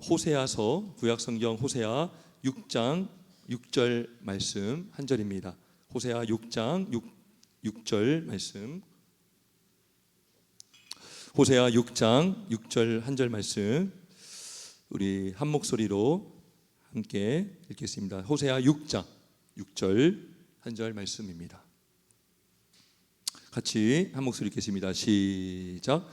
호세아서 구약성경 호세아 6장 6절 말씀 한 절입니다. 호세아 6장 6절 말씀. 호세아 6장 6절 한 절 말씀 우리 한 목소리로 함께 읽겠습니다. 호세아 6장 6절 한 절 말씀입니다. 같이 한 목소리 읽겠습니다. 시작.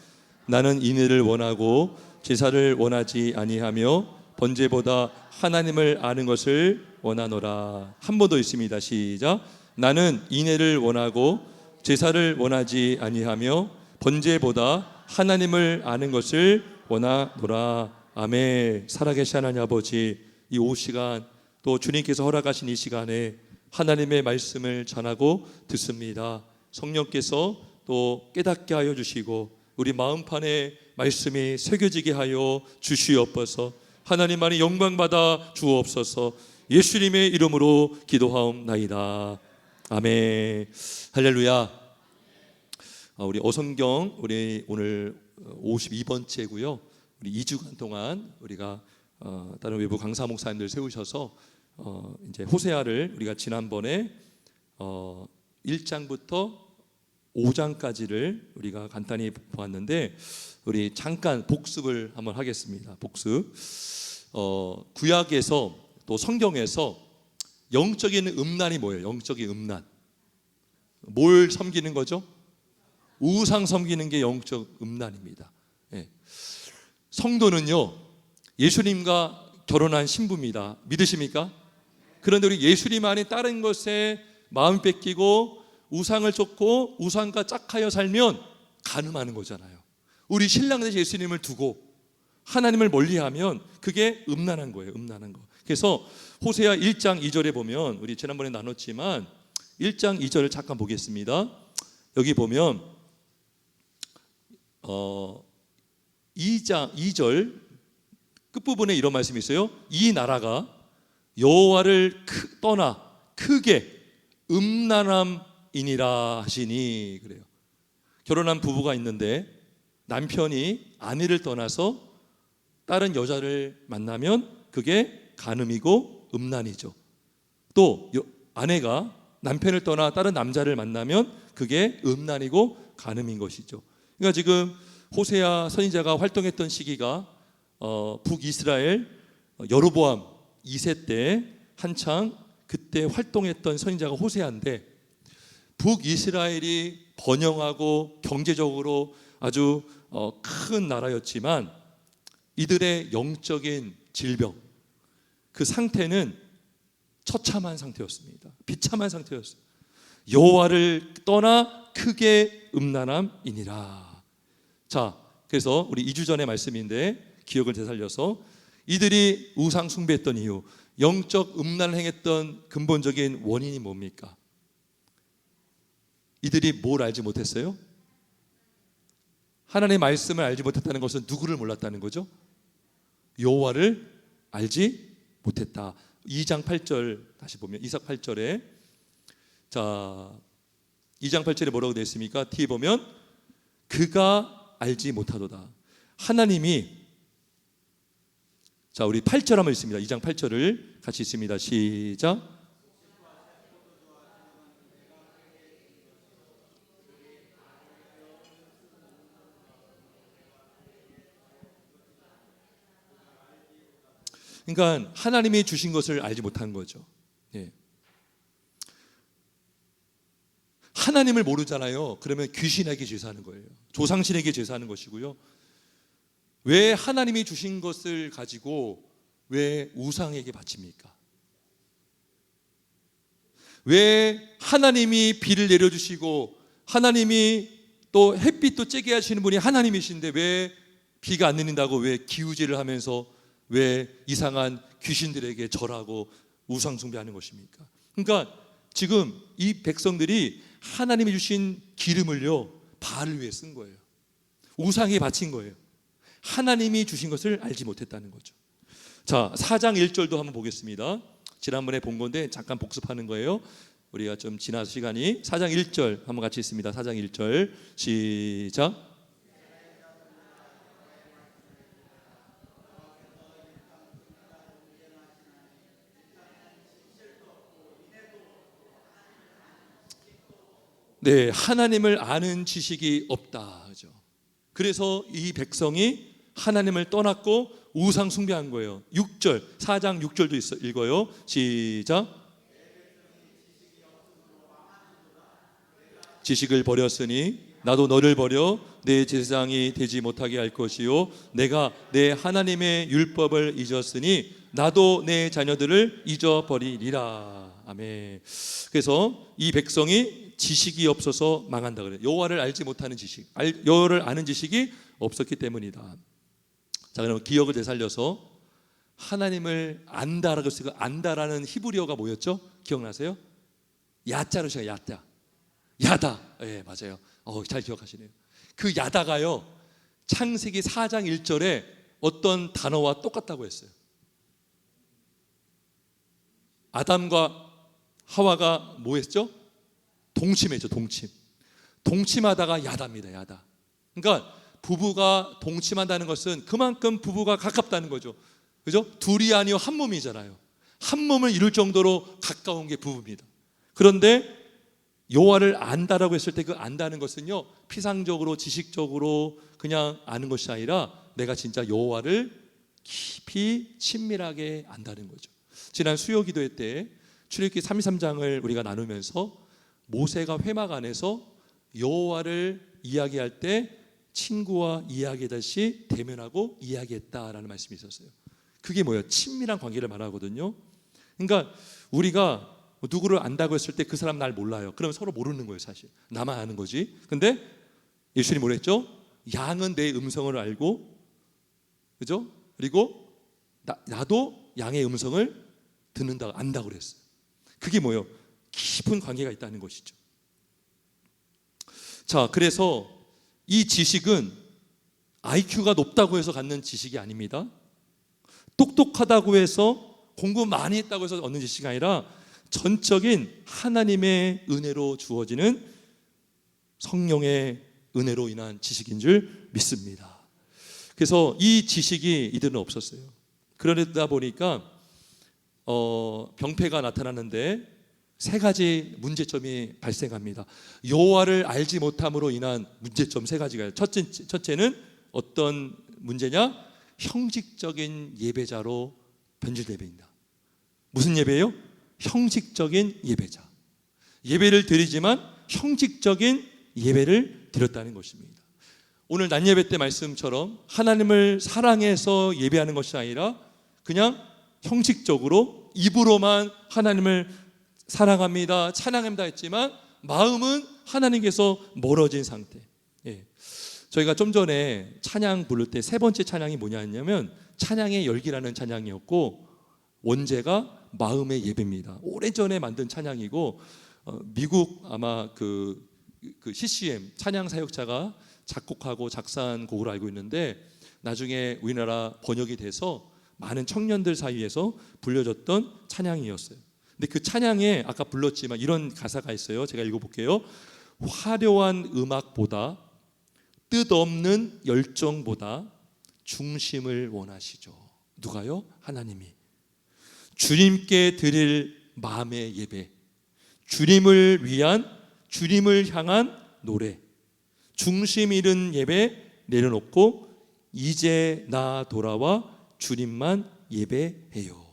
나는 인애를 원하고 제사를 원하지 아니하며 번제보다 하나님을 아는 것을 원하노라. 한 번 더 있습니다. 시작. 나는 인애를 원하고 제사를 원하지 아니하며 번제보다 하나님을 아는 것을 원하노라. 아멘. 살아계신 하나님 아버지, 이 오후 시간 또 주님께서 허락하신 이 시간에 하나님의 말씀을 전하고 듣습니다. 성령께서 또 깨닫게 하여 주시고 우리 마음판에 말씀이 새겨지게 하여 주시옵소서. 하나님만이 영광받아 주옵소서. 예수님의 이름으로 기도하옵나이다. 아멘. 할렐루야. 우리 어성경 우리 오늘 52번째고요. 우리 2주간 동안 우리가 다른 외부 강사 목사님들 세우셔서 이제 호세아를 우리가 지난번에 1장부터 5장까지를 우리가 간단히 보았는데 우리 잠깐 복습을 한번 하겠습니다. 복습. 구약에서 또 성경에서 영적인 음란이 뭐예요? 영적인 음란. 뭘 섬기는 거죠? 우상 섬기는 게 영적 음란입니다. 예. 성도는요 예수님과 결혼한 신부입니다. 믿으십니까? 그런데 우리 예수님 안에 다른 것에 마음 뺏기고 우상을 쫓고 우상과 짝하여 살면 간음하는 거잖아요. 우리 신랑 되신 예수님을 두고 하나님을 멀리하면 그게 음란한 거예요. 음란한 거. 그래서 호세아 1장 2절에 보면 우리 지난번에 나눴지만 1장 2절을 잠깐 보겠습니다. 여기 보면 2장 2절 끝부분에 이런 말씀이 있어요. 이 나라가 여호와를 떠나 크게 음란함이니라 하시니. 그래요. 결혼한 부부가 있는데 남편이 아내를 떠나서 다른 여자를 만나면 그게 간음이고 음란이죠. 또 아내가 남편을 떠나 다른 남자를 만나면 그게 음란이고 간음인 것이죠. 그러니까 지금 호세아 선지자가 활동했던 시기가 북이스라엘 여로보암 2세 때 한창 그때 활동했던 선지자가 호세아인데 북이스라엘이 번영하고 경제적으로 아주 큰 나라였지만 이들의 영적인 질병, 그 상태는 처참한 상태였습니다. 비참한 상태였어요. 여호와를 떠나 크게 음란함이니라. 자, 그래서 우리 2주 전의 말씀인데 기억을 되살려서 이들이 우상 숭배했던 이유, 영적 음란을 행했던 근본적인 원인이 뭡니까? 이들이 뭘 알지 못했어요? 하나님의 말씀을 알지 못했다는 것은 누구를 몰랐다는 거죠? 여호와를 알지 못했다. 2장 8절 다시 보면 2장 8절에 자 2장 8절에 뭐라고 되어 있습니까? 뒤에 보면 그가 알지 못하도다. 하나님이 자 우리 8절 한번 있습니다. 2장 8절을 같이 있습니다. 시작. 그러니까 하나님이 주신 것을 알지 못한 거죠. 예. 하나님을 모르잖아요. 그러면 귀신에게 제사하는 거예요. 조상신에게 제사하는 것이고요. 왜 하나님이 주신 것을 가지고 왜 우상에게 바칩니까? 왜 하나님이 비를 내려주시고 하나님이 또 햇빛도 쬐게 하시는 분이 하나님이신데 왜 비가 안 내린다고 왜 기우제를 하면서 왜 이상한 귀신들에게 절하고 우상 숭배하는 것입니까? 그러니까 지금 이 백성들이 하나님이 주신 기름을요 바알을 위해 쓴 거예요. 우상에 바친 거예요. 하나님이 주신 것을 알지 못했다는 거죠. 자, 4장 1절도 한번 보겠습니다. 지난번에 본 건데 잠깐 복습하는 거예요. 우리가 좀 지난 시간이 4장 1절 한번 같이 있습니다. 4장 1절 시작. 네, 하나님을 아는 지식이 없다. 그죠? 그래서 이 백성이 하나님을 떠났고 우상 숭배한 거예요. 6절, 4장 6절도 있어. 읽어요. 시작. 지식을 버렸으니 나도 너를 버려 내 제사장이 되지 못하게 할 것이요 내가 내 하나님의 율법을 잊었으니 나도 내 자녀들을 잊어버리리라. 아멘. 그래서 이 백성이 지식이 없어서 망한다 그래요. 여호와를 알지 못하는 지식, 여호와를 아는 지식이 없었기 때문이다. 자, 그럼 기억을 되살려서 하나님을 안다라고 했어요. 안다라는 히브리어가 뭐였죠? 기억나세요? 야자로 시작해요. 야자. 야다. 예, 맞아요. 잘 기억하시네요. 그 야다가요, 창세기 4장 1절에 어떤 단어와 똑같다고 했어요. 아담과 하와가 뭐 했죠? 동침했죠. 동침하다가 야다입니다. 야다. 그러니까 부부가 동침한다는 것은 그만큼 부부가 가깝다는 거죠. 그죠? 둘이 아니요 한 몸이잖아요. 한 몸을 이룰 정도로 가까운 게 부부입니다. 그런데 여호와를 안다라고 했을 때 그 안다는 것은요, 피상적으로 지식적으로 그냥 아는 것이 아니라 내가 진짜 여호와를 깊이 친밀하게 안다는 거죠. 지난 수요 기도회 때 출애굽기 33장을 우리가 나누면서 모세가 회막 안에서 여호와를 이야기할 때 친구와 이야기하듯이 대면하고 이야기했다라는 말씀이 있었어요. 그게 뭐예요? 친밀한 관계를 말하거든요. 그러니까 우리가 누구를 안다고 했을 때 그 사람 날 몰라요. 그러면 서로 모르는 거예요. 사실 나만 아는 거지. 근데 예수님이 뭐랬죠? 양은 내 음성을 알고, 그죠? 그리고 나도 양의 음성을 듣는다, 안다고 그랬어요. 그게 뭐예요? 깊은 관계가 있다는 것이죠. 자, 그래서 이 지식은 IQ가 높다고 해서 갖는 지식이 아닙니다. 똑똑하다고 해서 공부 많이 했다고 해서 얻는 지식이 아니라 전적인 하나님의 은혜로 주어지는 성령의 은혜로 인한 지식인 줄 믿습니다. 그래서 이 지식이 이들은 없었어요. 그러다 보니까 병폐가 나타나는데 세 가지 문제점이 발생합니다. 여호와를 알지 못함으로 인한 문제점 세 가지가. 첫째는 어떤 문제냐? 형식적인 예배자로 변질되어있다. 무슨 예배예요? 형식적인 예배자. 예배를 드리지만 형식적인 예배를 드렸다는 것입니다. 오늘 낮 예배 때 말씀처럼 하나님을 사랑해서 예배하는 것이 아니라 그냥 형식적으로 입으로만 하나님을 사랑합니다, 찬양합니다 했지만 마음은 하나님께서 멀어진 상태. 예. 저희가 좀 전에 찬양 부를 때 세 번째 찬양이 뭐냐면 찬양의 열기라는 찬양이었고, 원제가 마음의 예배입니다. 오래전에 만든 찬양이고, 미국 아마 그 CCM 찬양 사역자가 작곡하고 작사한 곡으로 알고 있는데, 나중에 우리나라 번역이 돼서 많은 청년들 사이에서 불려졌던 찬양이었어요. 근데 그 찬양에 아까 불렀지만 이런 가사가 있어요. 제가 읽어볼게요. 화려한 음악보다 뜻없는 열정보다 중심을 원하시죠. 누가요? 하나님이. 주님께 드릴 마음의 예배, 주님을 위한, 주님을 향한 노래, 중심 잃은 예배 내려놓고 이제 나 돌아와 주님만 예배해요.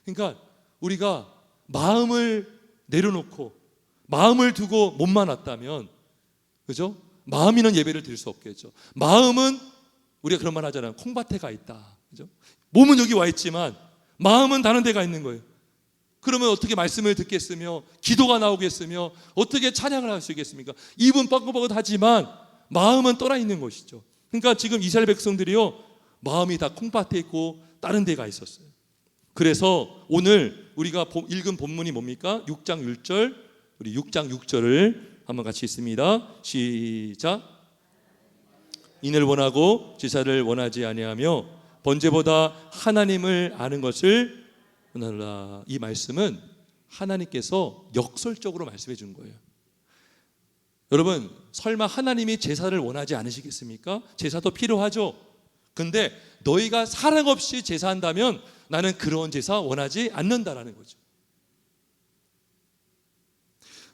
그러니까 우리가 마음을 내려놓고 마음을 두고 몸만 왔다면, 그죠? 마음이는 예배를 드릴 수 없겠죠. 마음은 우리가 그런 말 하잖아요. 콩밭에 가 있다. 그죠? 몸은 여기 와 있지만 마음은 다른 데 가 있는 거예요. 그러면 어떻게 말씀을 듣겠으며 기도가 나오겠으며 어떻게 찬양을 할 수 있겠습니까? 입은 뻐긋뻐긋 하지만 마음은 떠나 있는 것이죠. 그러니까 지금 이스라엘 백성들이요, 마음이 다 콩밭에 있고 다른 데가 있었어요. 그래서 오늘 우리가 읽은 본문이 뭡니까? 6장 6절, 우리 6장 6절을 한번 같이 읽습니다. 시작. 인을 원하고 제사를 원하지 아니하며 번제보다 하나님을 아는 것을 원하노라. 이 말씀은 하나님께서 역설적으로 말씀해 준 거예요. 여러분, 설마 하나님이 제사를 원하지 않으시겠습니까? 제사도 필요하죠. 근데 너희가 사랑 없이 제사한다면 나는 그런 제사 원하지 않는다라는 거죠.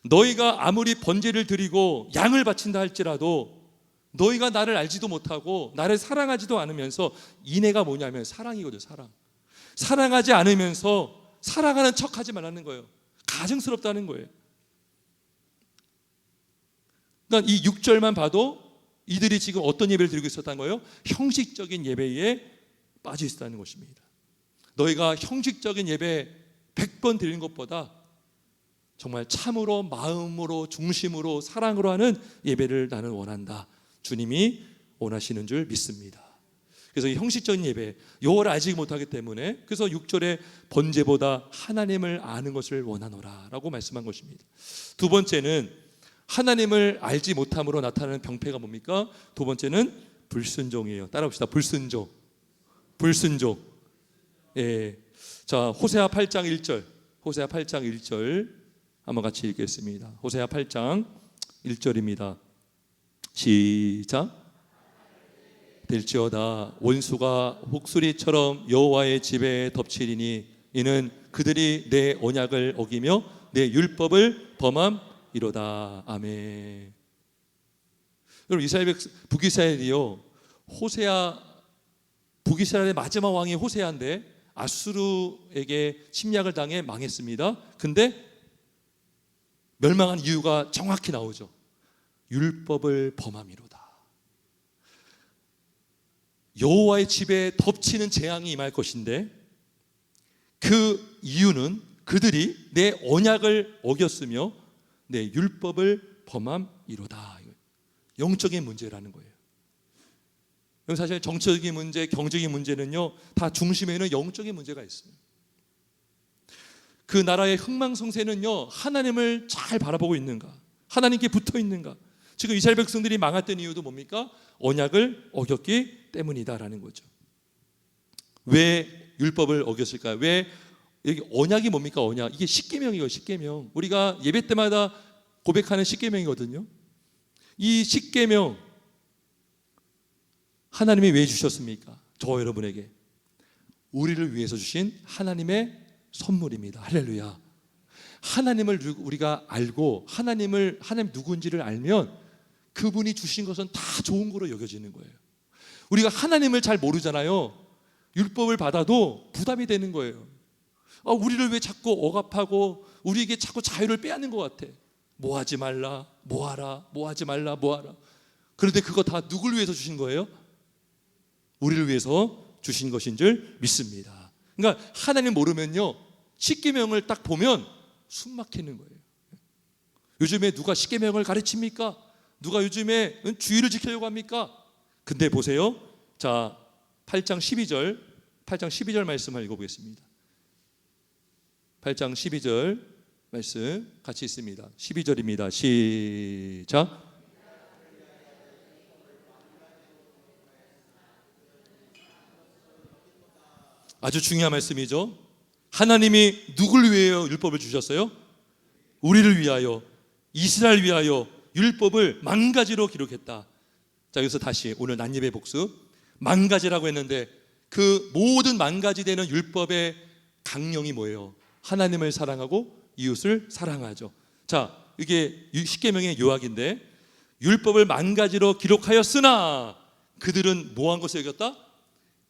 너희가 아무리 번제를 드리고 양을 바친다 할지라도 너희가 나를 알지도 못하고 나를 사랑하지도 않으면서, 인애가 뭐냐면 사랑이거든요. 사랑하지 않으면서 사랑하는 척하지 말라는 거예요. 가증스럽다는 거예요. 그러니까 이 6절만 봐도 이들이 지금 어떤 예배를 드리고 있었다는 거예요? 형식적인 예배에 빠져 있었다는 것입니다. 너희가 형식적인 예배 100번 드리는 것보다 정말 참으로 마음으로 중심으로 사랑으로 하는 예배를 나는 원한다. 주님이 원하시는 줄 믿습니다. 그래서 이 형식적인 예배, 여호와를 알지 못하기 때문에, 그래서 6절에 번제보다 하나님을 아는 것을 원하노라 라고 말씀한 것입니다. 두 번째는 하나님을 알지 못함으로 나타나는 병폐가 뭡니까? 두 번째는 불순종이에요. 따라합시다. 불순종. 예. 자, 호세아 8장 1절. 호세아 8장 1절 한번 같이 읽겠습니다. 호세아 8장 1절입니다. 시작. 될지어다 원수가 혹수리처럼 여호와의 집에 덮치리니 이는 그들이 내 언약을 어기며 내 율법을 범함이로다. 아멘. 여러분, 북이스라엘이요, 북이스라엘의 마지막 왕이 호세아인데 아수르에게 침략을 당해 망했습니다. 근데 멸망한 이유가 정확히 나오죠. 율법을 범함이로다. 여호와의 집에 덮치는 재앙이 임할 것인데, 그 이유는 그들이 내 언약을 어겼으며 내 율법을 범함이로다. 영적인 문제라는 거예요. 사실 정치적인 문제, 경제적인 문제는요, 다 중심에는 영적인 문제가 있어요. 그 나라의 흥망성쇠는요, 하나님을 잘 바라보고 있는가, 하나님께 붙어 있는가. 지금 이스라엘 백성들이 망했던 이유도 뭡니까? 언약을 어겼기 때문이다라는 거죠. 왜 율법을 어겼을까요? 왜 여기 언약이 뭡니까? 언약, 이게 십계명이에요. 십계명. 우리가 예배 때마다 고백하는 십계명이거든요. 이 십계명 하나님이 왜 주셨습니까? 저 여러분에게 우리를 위해서 주신 하나님의 선물입니다. 할렐루야. 하나님을 우리가 알고 하나님 누군지를 알면 그분이 주신 것은 다 좋은 거로 여겨지는 거예요. 우리가 하나님을 잘 모르잖아요. 율법을 받아도 부담이 되는 거예요. 우리를 왜 자꾸 억압하고 우리에게 자꾸 자유를 빼앗는 것 같아. 뭐 하지 말라, 뭐 하라, 뭐 하지 말라, 뭐 하라. 그런데 그거 다 누굴 위해서 주신 거예요? 우리를 위해서 주신 것인 줄 믿습니다. 그러니까 하나님 모르면요, 십계명을 딱 보면 숨 막히는 거예요. 요즘에 누가 십계명을 가르칩니까? 누가 요즘에 주의를 지키려고 합니까? 근데 보세요. 자, 8장 12절 말씀을 읽어보겠습니다. 8장 12절 말씀 같이 있습니다. 12절입니다. 시작. 아주 중요한 말씀이죠. 하나님이 누굴 위하여 율법을 주셨어요? 우리를 위하여, 이스라엘 위하여 율법을 만 가지로 기록했다. 자, 여기서 다시 오늘 난예배 복습. 만 가지라고 했는데 그 모든 만 가지 되는 율법의 강령이 뭐예요? 하나님을 사랑하고 이웃을 사랑하죠. 자, 이게 십계명의 요약인데, 율법을 만 가지로 기록하였으나 그들은 뭐한 것을 여겼다?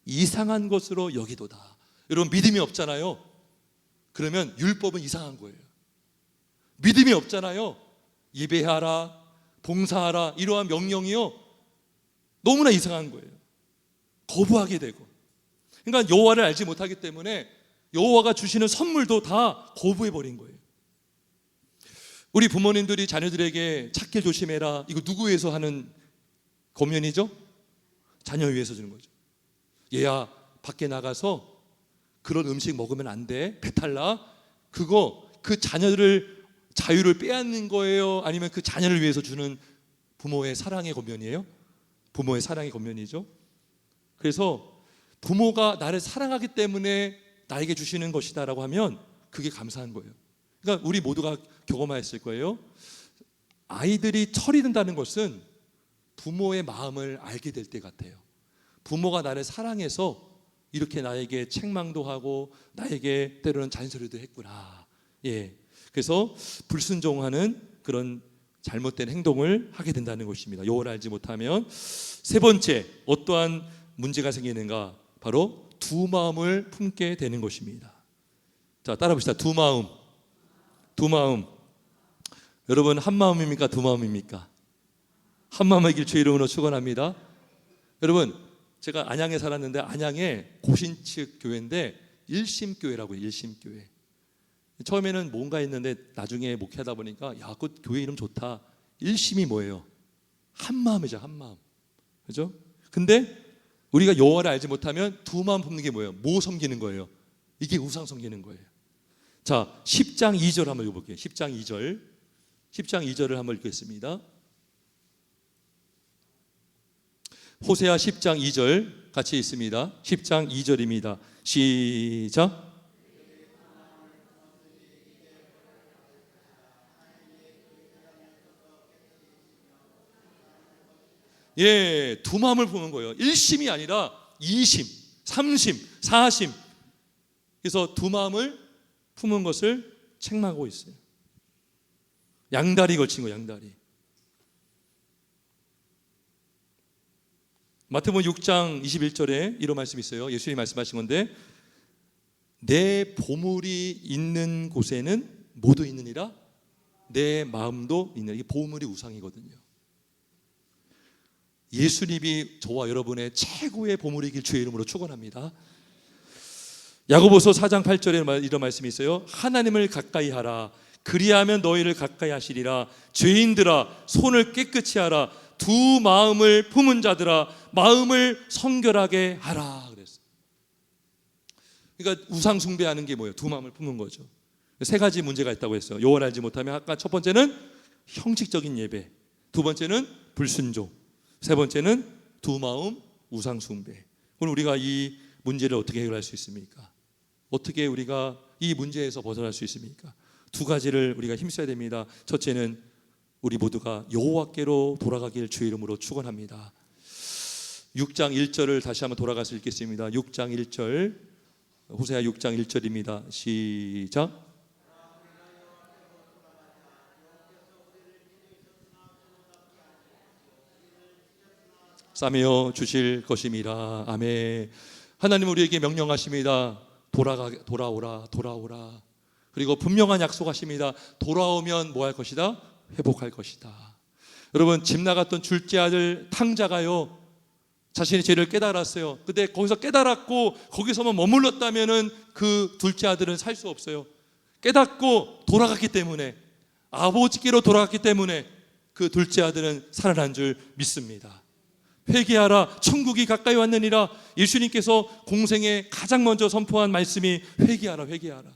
이상한 것으로 여기도다. 여러분, 믿음이 없잖아요. 그러면 율법은 이상한 거예요. 믿음이 없잖아요. 예배하라, 봉사하라, 이러한 명령이요, 너무나 이상한 거예요. 거부하게 되고. 그러니까 여호와를 알지 못하기 때문에 여호와가 주시는 선물도 다 거부해버린 거예요. 우리 부모님들이 자녀들에게 찾길 조심해라, 이거 누구 위해서 하는 권면이죠? 자녀 위해서 주는 거죠. 얘야, 밖에 나가서 그런 음식 먹으면 안 돼, 배탈 나. 그거 그 자녀를 자유를 빼앗는 거예요? 아니면 그 자녀를 위해서 주는 부모의 사랑의 권면이에요? 부모의 사랑의 권면이죠. 그래서 부모가 나를 사랑하기 때문에 나에게 주시는 것이다라고 하면 그게 감사한 거예요. 그러니까 우리 모두가 경험하였을 거예요. 아이들이 철이 든다는 것은 부모의 마음을 알게 될 때 같아요. 부모가 나를 사랑해서 이렇게 나에게 책망도 하고 나에게 때로는 잔소리도 했구나. 예. 그래서 불순종하는 그런 잘못된 행동을 하게 된다는 것입니다. 여호와를 알지 못하면. 세 번째, 어떠한 문제가 생기는가? 바로 두 마음을 품게 되는 것입니다. 자, 따라 봅시다. 두 마음. 두 마음. 여러분, 한 마음입니까? 두 마음입니까? 한 마음의 길 주의 이름으로 축원합니다. 여러분, 제가 안양에 살았는데 안양에 고신측 교회인데 일심교회라고 해요. 일심교회. 처음에는 뭔가 했는데 나중에 목회하다 보니까 야, 그 교회 이름 좋다. 일심이 뭐예요? 한 마음이죠. 한 마음. 그죠? 근데 우리가 여호와를 알지 못하면 두 마음 품는 게 뭐예요? 뭐 섬기는 거예요? 이게 우상 섬기는 거예요. 자, 10장 2절 한번 읽어볼게요. 10장 2절. 10장 2절을 한번 읽겠습니다. 호세아 10장 2절 같이 있습니다. 10장 2절입니다. 시작. 예, 두 마음을 보는 거예요. 1심이 아니라 2심, 3심, 4심. 그래서 두 마음을 품은 것을 책망하고 있어요. 양다리 걸친 거예요. 양다리. 마태복음 6장 21절에 이런 말씀이 있어요. 예수님이 말씀하신 건데, 내 보물이 있는 곳에는 뭐도 있느니라, 내 마음도 있느니라. 이게 보물이 우상이거든요. 예수님이 저와 여러분의 최고의 보물이길 주의 이름으로 축원합니다. 야고보서 4장 8절에 이런 말씀이 있어요. 하나님을 가까이 하라. 그리하면 너희를 가까이 하시리라. 죄인들아, 손을 깨끗이 하라. 두 마음을 품은 자들아, 마음을 성결하게 하라. 그랬어요. 그러니까 우상 숭배하는 게 뭐예요? 두 마음을 품는 거죠. 세 가지 문제가 있다고 했어요. 여호와를 알지 못하면, 아까 첫 번째는 형식적인 예배, 두 번째는 불순종, 세 번째는 두 마음 우상 숭배. 그럼 우리가 이 문제를 어떻게 해결할 수 있습니까? 어떻게 우리가 이 문제에서 벗어날 수 있습니까? 두 가지를 우리가 힘써야 됩니다. 첫째는 우리 모두가 여호와께로 돌아가길 주의 이름으로 축원합니다. 6장 1절을 다시 한번 돌아가서 읽겠습니다. 6장 1절, 호세아 6장 1절입니다. 시작. 싸매어 주실 것임이라. 아멘. 하나님 우리에게 명령하십니다. 돌아오라, 돌아오라. 그리고 분명한 약속하십니다. 돌아오면 뭐 할 것이다? 회복할 것이다. 여러분, 집 나갔던 둘째 아들 탕자가요, 자신의 죄를 깨달았어요. 근데 거기서 깨달았고 거기서만 머물렀다면은 그 둘째 아들은 살 수 없어요. 깨닫고 돌아갔기 때문에, 아버지께로 돌아갔기 때문에 그 둘째 아들은 살아난 줄 믿습니다. 회개하라, 천국이 가까이 왔느니라. 예수님께서 공생에 가장 먼저 선포한 말씀이 회개하라, 회개하라.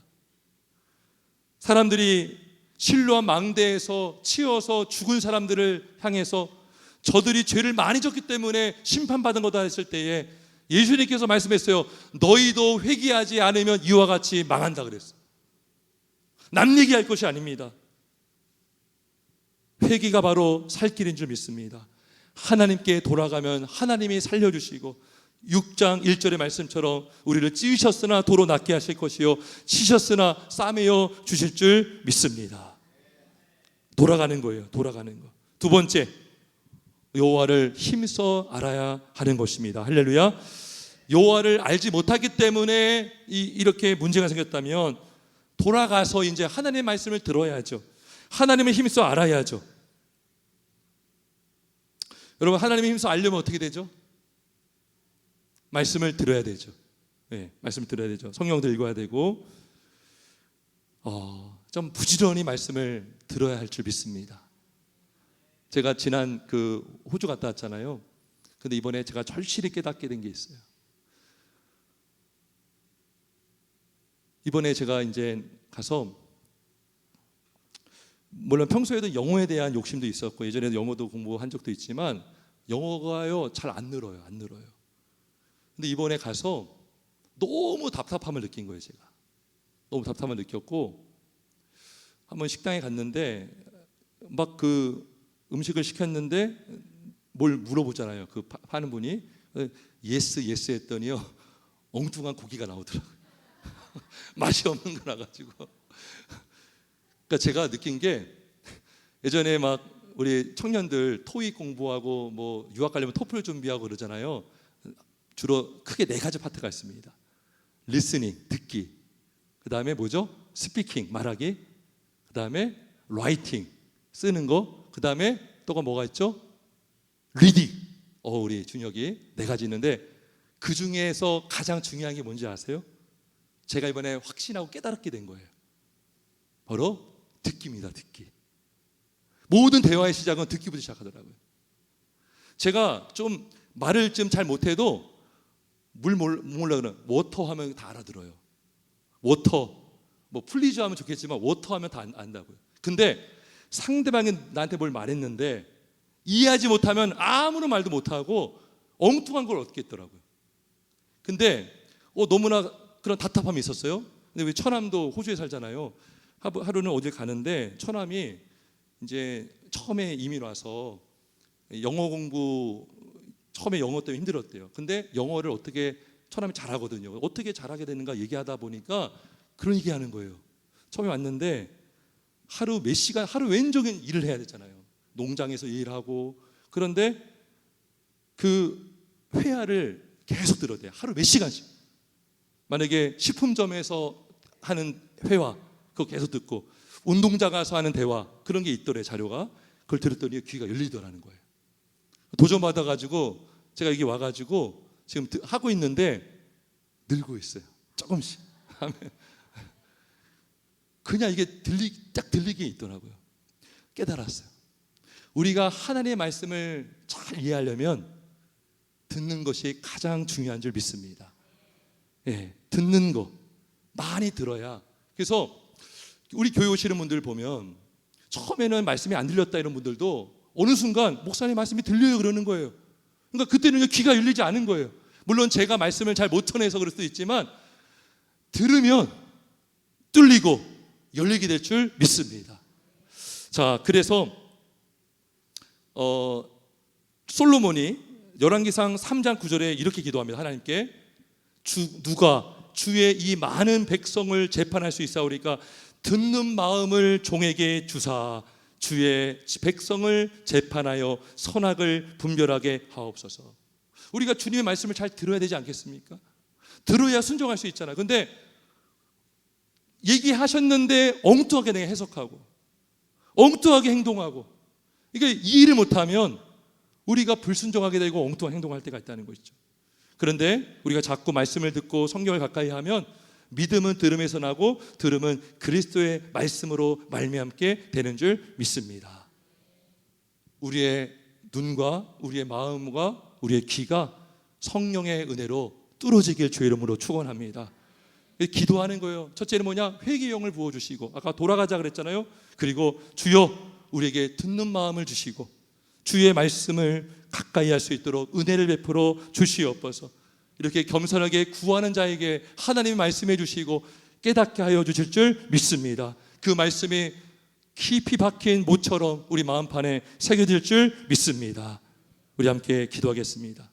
사람들이 실로암 망대에서 치어서 죽은 사람들을 향해서 저들이 죄를 많이 졌기 때문에 심판받은 거다 했을 때에 예수님께서 말씀했어요. 너희도 회개하지 않으면 이와 같이 망한다 그랬어요. 남 얘기할 것이 아닙니다. 회개가 바로 살 길인 줄 믿습니다. 하나님께 돌아가면 하나님이 살려주시고, 6장 1절의 말씀처럼 우리를 찌으셨으나 도로 낫게 하실 것이요 치셨으나 싸매어 주실 줄 믿습니다. 돌아가는 거예요. 돌아가는 거. 두 번째, 여호와를 힘써 알아야 하는 것입니다. 할렐루야. 여호와를 알지 못하기 때문에 이렇게 문제가 생겼다면 돌아가서 이제 하나님의 말씀을 들어야죠. 하나님을 힘써 알아야죠. 여러분, 하나님의 힘써 알려면 어떻게 되죠? 말씀을 들어야 되죠. 네, 말씀을 들어야 되죠. 성경도 읽어야 되고, 좀 부지런히 말씀을 들어야 할 줄 믿습니다. 제가 지난 그 호주 갔다 왔잖아요. 근데 이번에 제가 절실히 깨닫게 된 게 있어요. 이번에 제가 이제 가서, 물론 평소에도 영어에 대한 욕심도 있었고 예전에도 영어도 공부한 적도 있지만 영어가요 잘 안 늘어요. 안 늘어요. 근데 이번에 가서 너무 답답함을 느낀 거예요. 제가 너무 답답함을 느꼈고, 한번 식당에 갔는데 막 그 음식을 시켰는데 뭘 물어보잖아요. 그 파는 분이 예스 예스 했더니요 엉뚱한 고기가 나오더라고요. 맛이 없는 거 나가지고. 그러니까 그러니까 제가 느낀 게 예전에 막 우리 청년들 토익 공부하고 뭐 유학 가려면 토플 준비하고 그러잖아요. 주로 크게 네 가지 파트가 있습니다. 리스닝, 듣기. 그다음에 뭐죠? 스피킹, 말하기. 그다음에 라이팅, 쓰는 거. 그다음에 또가 뭐가 있죠? 리딩. 우리 준혁이 네 가지 있는데 그 중에서 가장 중요한 게 뭔지 아세요? 제가 이번에 확신하고 깨달았게 된 거예요. 바로 듣기입니다. 듣기. 모든 대화의 시작은 듣기부터 시작하더라고요. 제가 좀 말을 좀 잘 못해도 물 몰라 그러면 워터 하면 다 알아들어요. 워터, 뭐 플리즈 하면 좋겠지만 워터 하면 다 안다고요. 근데 상대방이 나한테 뭘 말했는데 이해하지 못하면 아무런 말도 못하고 엉뚱한 걸 얻겠더라고요. 근데 너무나 그런 답답함이 있었어요. 근데 우리 처남도 호주에 살잖아요. 하루는 어딜 가는데 처남이 이제 처음에 이민 와서 영어 공부 처음에 영어 때문에 힘들었대요. 근데 영어를 어떻게 처남이 잘하거든요. 어떻게 잘하게 되는가 얘기하다 보니까 그런 얘기하는 거예요. 처음에 왔는데 하루 몇 시간 하루 왼종일 일을 해야 되잖아요. 농장에서 일하고. 그런데 그 회화를 계속 들어야 돼요. 하루 몇 시간씩. 만약에 식품점에서 하는 회화 그거 계속 듣고 운동장 가서 하는 대화 그런 게 있더래 자료가. 그걸 들었더니 귀가 열리더라는 거예요. 도전 받아가지고 제가 여기 와가지고 지금 하고 있는데 늘고 있어요. 조금씩 하면 그냥 이게 딱 들리게 있더라고요. 깨달았어요. 우리가 하나님의 말씀을 잘 이해하려면 듣는 것이 가장 중요한 줄 믿습니다. 예, 듣는 거 많이 들어야. 그래서 우리 교회 오시는 분들 보면 처음에는 말씀이 안 들렸다 이런 분들도 어느 순간 목사님 말씀이 들려요 그러는 거예요. 그러니까 그때는 귀가 열리지 않은 거예요. 물론 제가 말씀을 잘 못 전해서 그럴 수도 있지만 들으면 뚫리고 열리게 될 줄 믿습니다. 자, 그래서 솔로몬이 열왕기상 3장 9절에 이렇게 기도합니다. 하나님께 누가 주의 이 많은 백성을 재판할 수 있사오리까 듣는 마음을 종에게 주사 주의 백성을 재판하여 선악을 분별하게 하옵소서. 우리가 주님의 말씀을 잘 들어야 되지 않겠습니까? 들어야 순종할 수 있잖아요. 근데 얘기하셨는데 엉뚱하게 내가 해석하고 엉뚱하게 행동하고 이게 이해를 못하면 우리가 불순종하게 되고 엉뚱한 행동할 때가 있다는 것이죠. 그런데 우리가 자꾸 말씀을 듣고 성경을 가까이 하면 믿음은 들음에서 나고 들음은 그리스도의 말씀으로 말미암게 되는 줄 믿습니다. 우리의 눈과 우리의 마음과 우리의 귀가 성령의 은혜로 뚫어지길 주의 이름으로 축원합니다. 기도하는 거예요. 첫째는 뭐냐? 회개의 영을 부어주시고 아까 돌아가자 그랬잖아요. 그리고 주여 우리에게 듣는 마음을 주시고 주의 말씀을 가까이 할 수 있도록 은혜를 베풀어 주시옵소서. 이렇게 겸손하게 구하는 자에게 하나님이 말씀해 주시고 깨닫게 하여 주실 줄 믿습니다. 그 말씀이 깊이 박힌 못처럼 우리 마음판에 새겨질 줄 믿습니다. 우리 함께 기도하겠습니다.